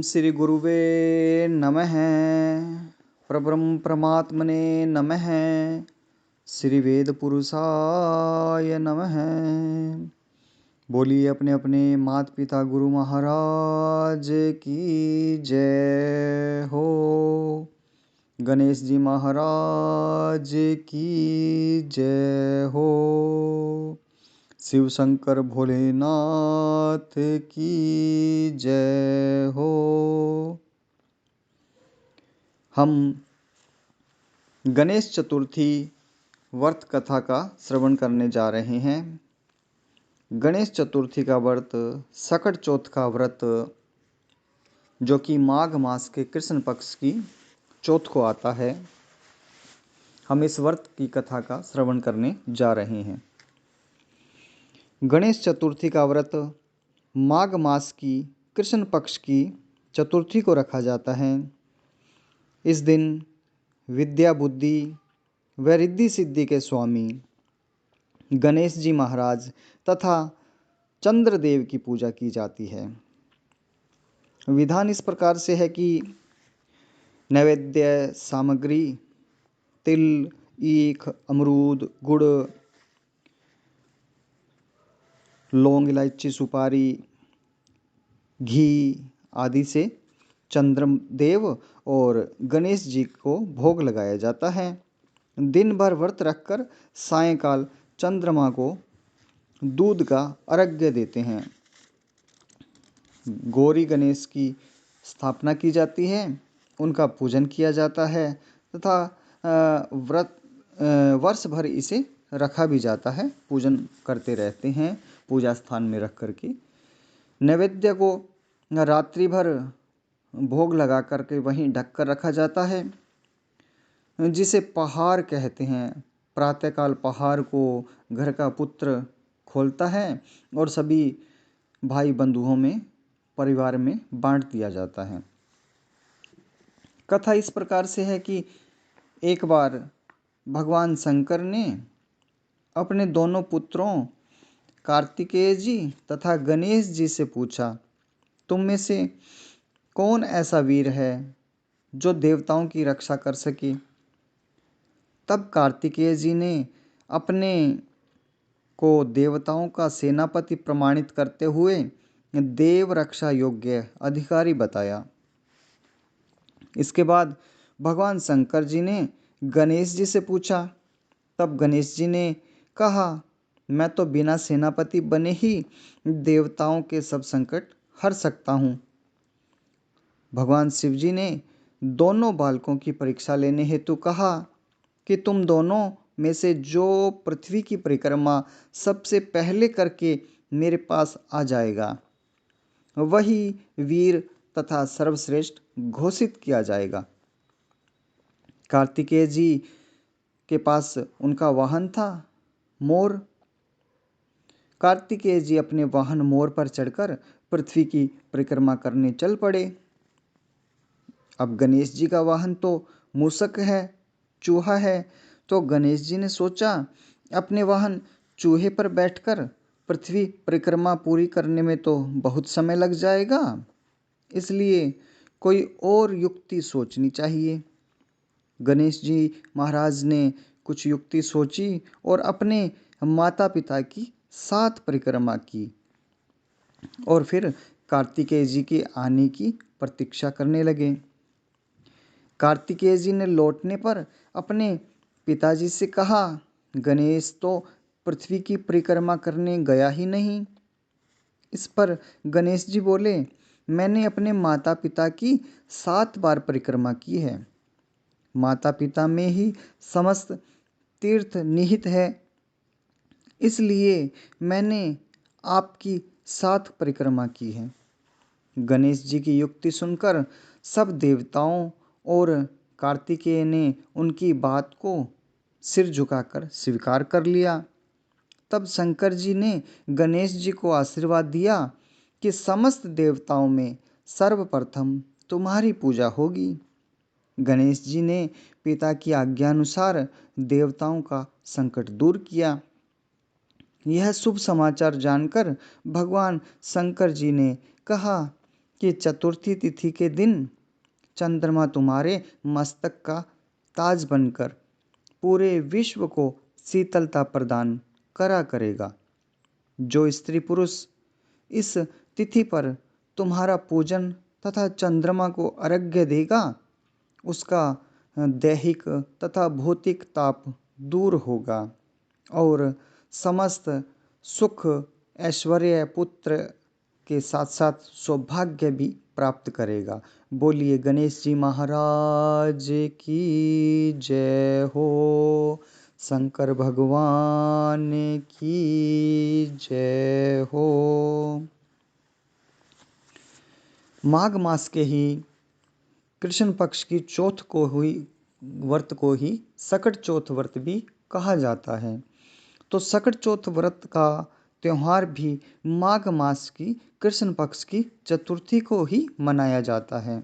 श्री गुरुवे नमः। परब्रह्म परमात्मने नमः। श्री वेद पुरुषाय नमः। बोलिए अपने अपने माता पिता गुरु महाराज की जय हो। गणेश जी महाराज की जय हो। शिव शंकर भोलेनाथ की जय हो। हम गणेश चतुर्थी व्रत कथा का श्रवण करने जा रहे हैं। गणेश चतुर्थी का व्रत सकट चौथ का व्रत जो कि माघ मास के कृष्ण पक्ष की चौथ को आता है, हम इस व्रत की कथा का श्रवण करने जा रहे हैं। गणेश चतुर्थी का व्रत माघ मास की कृष्ण पक्ष की चतुर्थी को रखा जाता है। इस दिन विद्या बुद्धि व रिद्धि सिद्धि के स्वामी गणेश जी महाराज तथा चंद्रदेव की पूजा की जाती है। विधान इस प्रकार से है कि नैवेद्य सामग्री तिल, ईख, अमरूद, गुड़, लौंग, इलायची, सुपारी, घी आदि से चंद्रदेव और गणेश जी को भोग लगाया जाता है। दिन भर व्रत रखकर सायंकाल चंद्रमा को दूध का अर्घ्य देते हैं। गौरी गणेश की स्थापना की जाती है, उनका पूजन किया जाता है तथा व्रत वर्ष भर इसे रखा भी जाता है, पूजन करते रहते हैं पूजा स्थान में रख करके। नैवेद्य को रात्रि भर भोग लगा करके वहीं ढक कर रखा जाता है, जिसे पहाड़ कहते हैं। प्रातःकाल पहाड़ को घर का पुत्र खोलता है और सभी भाई बंधुओं में परिवार में बांट दिया जाता है। कथा इस प्रकार से है कि एक बार भगवान शंकर ने अपने दोनों पुत्रों कार्तिकेय जी तथा गणेश जी से पूछा, तुम में से कौन ऐसा वीर है जो देवताओं की रक्षा कर सके। तब कार्तिकेय जी ने अपने को देवताओं का सेनापति प्रमाणित करते हुए देव रक्षा योग्य अधिकारी बताया। इसके बाद भगवान शंकर जी ने गणेश जी से पूछा। तब गणेश जी ने कहा, मैं तो बिना सेनापति बने ही देवताओं के सब संकट हर सकता हूँ। भगवान शिव जी ने दोनों बालकों की परीक्षा लेने हेतु कहा कि तुम दोनों में से जो पृथ्वी की परिक्रमा सबसे पहले करके मेरे पास आ जाएगा, वही वीर तथा सर्वश्रेष्ठ घोषित किया जाएगा। कार्तिकेय जी के पास उनका वाहन था मोर। कार्तिकेय जी अपने वाहन मोर पर चढ़कर पृथ्वी की परिक्रमा करने चल पड़े। अब गणेश जी का वाहन तो मूषक है, चूहा है, तो गणेश जी ने सोचा अपने वाहन चूहे पर बैठकर पृथ्वी परिक्रमा पूरी करने में तो बहुत समय लग जाएगा, इसलिए कोई और युक्ति सोचनी चाहिए। गणेश जी महाराज ने कुछ युक्ति सोची और अपने माता पिता की 7 परिक्रमा की और फिर कार्तिकेय जी के आने की प्रतीक्षा करने लगे। कार्तिकेय जी ने लौटने पर अपने पिताजी से कहा, गणेश तो पृथ्वी की परिक्रमा करने गया ही नहीं। इस पर गणेश जी बोले, मैंने अपने माता पिता की 7 बार परिक्रमा की है। माता पिता में ही समस्त तीर्थ निहित है, इसलिए मैंने आपकी 7 परिक्रमा की है। गणेश जी की युक्ति सुनकर सब देवताओं और कार्तिकेय ने उनकी बात को सिर झुकाकर स्वीकार कर लिया। तब शंकर जी ने गणेश जी को आशीर्वाद दिया कि समस्त देवताओं में सर्वप्रथम तुम्हारी पूजा होगी। गणेश जी ने पिता की आज्ञानुसार देवताओं का संकट दूर किया। यह शुभ समाचार जानकर भगवान शंकर जी ने कहा कि चतुर्थी तिथि के दिन चंद्रमा तुम्हारे मस्तक का ताज बनकर पूरे विश्व को शीतलता प्रदान करा करेगा। जो स्त्री पुरुष इस तिथि पर तुम्हारा पूजन तथा चंद्रमा को अर्घ्य देगा, उसका दैहिक तथा भौतिक ताप दूर होगा और समस्त सुख ऐश्वर्य पुत्र के साथ साथ सौभाग्य भी प्राप्त करेगा। बोलिए गणेश जी महाराज की जय हो, शंकर भगवान की जय हो। माघ मास के ही कृष्ण पक्ष की चौथ को हुई व्रत को ही सकट चौथ व्रत भी कहा जाता है। तो सकट चौथ व्रत का त्योहार भी माघ मास की कृष्ण पक्ष की चतुर्थी को ही मनाया जाता है।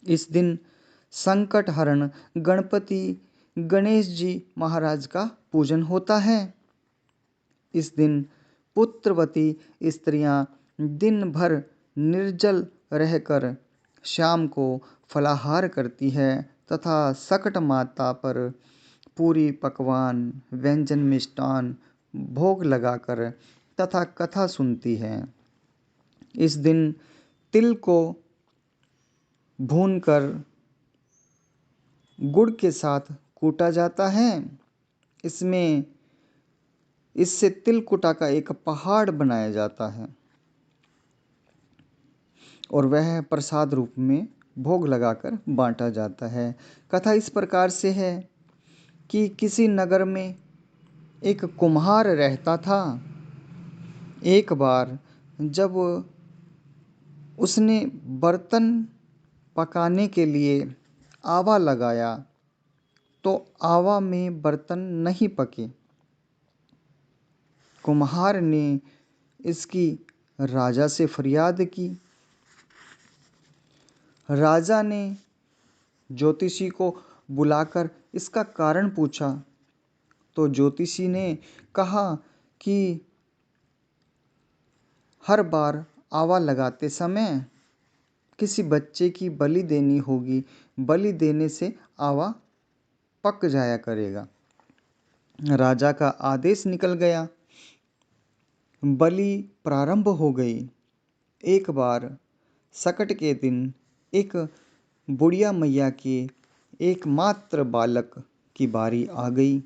इस दिन संकट हरण गणपति गणेश जी महाराज का पूजन होता है। इस दिन पुत्रवती स्त्रियां दिन भर निर्जल रहकर शाम को फलाहार करती है तथा सकट माता पर पूरी पकवान व्यंजन मिष्टान भोग लगाकर तथा कथा सुनती है। इस दिन तिल को भूनकर गुड़ के साथ कूटा जाता है। इससे तिलकुटा का एक पहाड़ बनाया जाता है और वह प्रसाद रूप में भोग लगाकर बांटा जाता है। कथा इस प्रकार से है कि किसी नगर में एक कुम्हार रहता था। एक बार जब उसने बर्तन पकाने के लिए आवा लगाया तो आवा में बर्तन नहीं पके। कुम्हार ने इसकी राजा से फरियाद की। राजा ने ज्योतिषी को बुलाकर इसका कारण पूछा तो ज्योतिषी ने कहा कि हर बार आवा लगाते समय किसी बच्चे की बलि देनी होगी। बलि देने से आवा पक जाया करेगा। राजा का आदेश निकल गया। बलि प्रारंभ हो गई। एक बार सकट के दिन एक बुढ़िया मैया के एकमात्र बालक की बारी आ गई।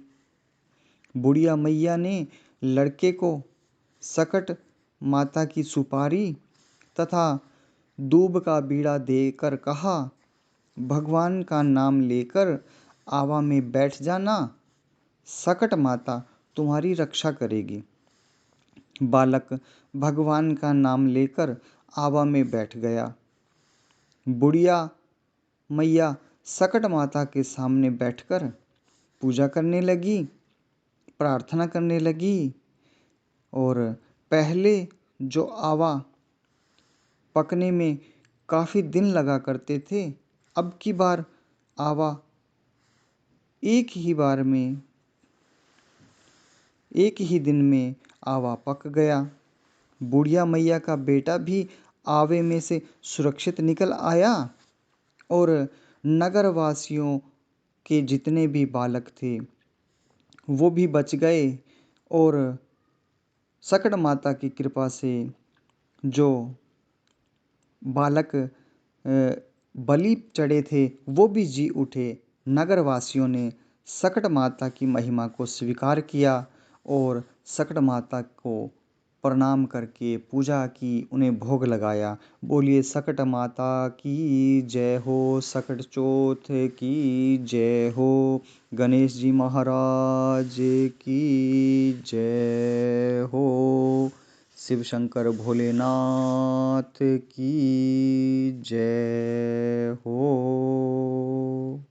बुढ़िया मैया ने लड़के को सकट माता की सुपारी तथा दूब का बीड़ा देकर कहा, भगवान का नाम लेकर आवा में बैठ जाना, सकट माता तुम्हारी रक्षा करेगी। बालक भगवान का नाम लेकर आवा में बैठ गया। बुढ़िया मैया सकट माता के सामने बैठकर पूजा करने लगी, प्रार्थना करने लगी और पहले जो आवा पकने में काफ़ी दिन लगा करते थे, अब की बार आवा एक ही दिन में आवा पक गया। बुढ़िया मैया का बेटा भी आवे में से सुरक्षित निकल आया और नगरवासियों के जितने भी बालक थे वो भी बच गए और सकट माता की कृपा से जो बालक बलि चढ़े थे वो भी जी उठे। नगरवासियों ने सकट माता की महिमा को स्वीकार किया और सकट माता को प्रणाम करके पूजा की, उन्हें भोग लगाया। बोलिए सकट माता की जय हो, सकट चौथ की जय हो, गणेश जी महाराज की जय हो, शिव शंकर भोलेनाथ की जय हो।